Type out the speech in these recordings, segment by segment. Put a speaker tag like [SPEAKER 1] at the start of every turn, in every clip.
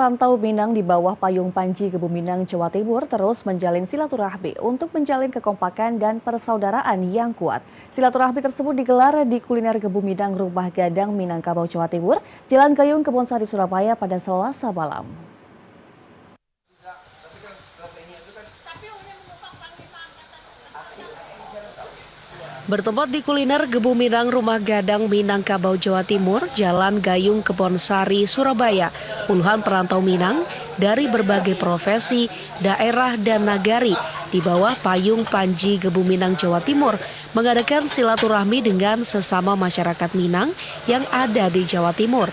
[SPEAKER 1] perantau Minang di bawah payung Panji Gebu Minang, Jawa Timur terus menjalin silaturahmi untuk menjalin kekompakan dan persaudaraan yang kuat. Silaturahmi tersebut digelar di kuliner Gebu Minang Rumah Gadang Minangkabau, Jawa Timur, Jalan Gayung, Kebonsari, Surabaya pada Selasa malam.
[SPEAKER 2] Bertempat di kuliner Gebu Minang Rumah Gadang Minangkabau, Jawa Timur, Jalan Gayung, Kebonsari, Surabaya, puluhan perantau Minang dari berbagai profesi, daerah, dan nagari di bawah payung Panji Gebu Minang, Jawa Timur mengadakan silaturahmi dengan sesama masyarakat Minang yang ada di Jawa Timur.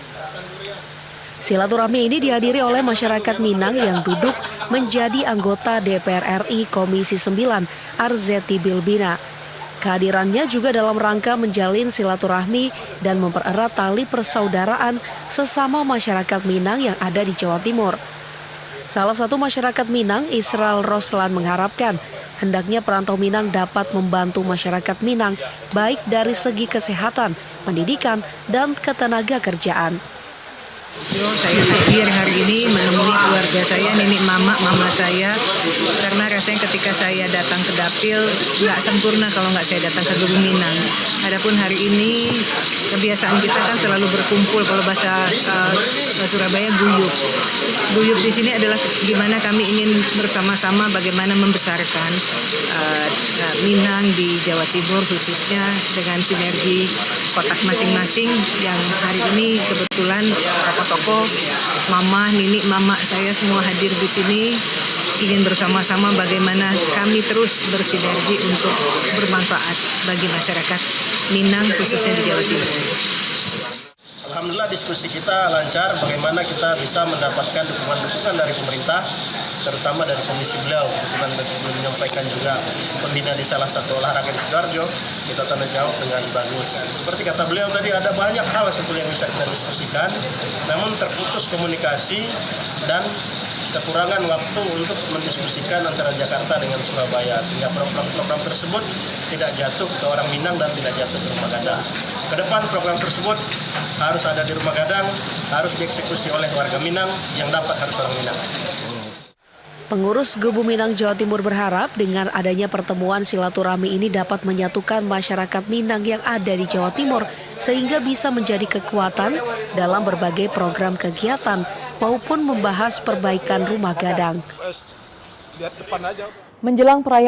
[SPEAKER 2] Silaturahmi ini dihadiri oleh masyarakat Minang yang duduk menjadi anggota DPR RI Komisi 9 Arzetti Bilbina. Kehadirannya juga dalam rangka menjalin silaturahmi dan mempererat tali persaudaraan sesama masyarakat Minang yang ada di Jawa Timur. Salah satu masyarakat Minang, Israel Roslan, mengharapkan hendaknya perantau Minang dapat membantu masyarakat Minang baik dari segi kesehatan, pendidikan, dan ketenaga kerjaan.
[SPEAKER 3] Saya hadir hari ini menemui keluarga saya, nenek mama saya, karena rasanya ketika saya datang ke dapil nggak sempurna kalau nggak saya datang ke Gebu Minang. Adapun hari ini kebiasaan kita kan selalu berkumpul, kalau bahasa Surabaya guyup. Guyup di sini adalah gimana kami ingin bersama-sama bagaimana membesarkan Minang di Jawa Timur, khususnya dengan sinergi kotak masing-masing yang hari ini kebetulan tokoh mama, nenek, mama saya semua hadir di sini, ingin bersama-sama bagaimana kami terus bersinergi untuk bermanfaat bagi masyarakat Minang khususnya di Jawa Timur.
[SPEAKER 4] Alhamdulillah diskusi kita lancar, bagaimana kita bisa mendapatkan dukungan dari pemerintah, terutama dari komisi beliau. Kebetulan menyampaikan juga pembina di salah satu olahraga di Sidoarjo, kita tanda jawab dengan bagus. Seperti kata beliau tadi, ada banyak hal sebetulnya yang bisa kita diskusikan, namun terputus komunikasi dan kekurangan waktu untuk mendiskusikan antara Jakarta dengan Surabaya, sehingga program-program tersebut tidak jatuh ke orang Minang dan tidak jatuh ke Rumah Gadang. Ke depan program tersebut harus ada di Rumah Gadang, harus dieksekusi oleh warga Minang, yang dapat harus orang Minang.
[SPEAKER 2] Pengurus Gebu Minang Jawa Timur berharap dengan adanya pertemuan silaturahmi ini dapat menyatukan masyarakat Minang yang ada di Jawa Timur sehingga bisa menjadi kekuatan dalam berbagai program kegiatan maupun membahas perbaikan Rumah Gadang.
[SPEAKER 1] Menjelang perayaan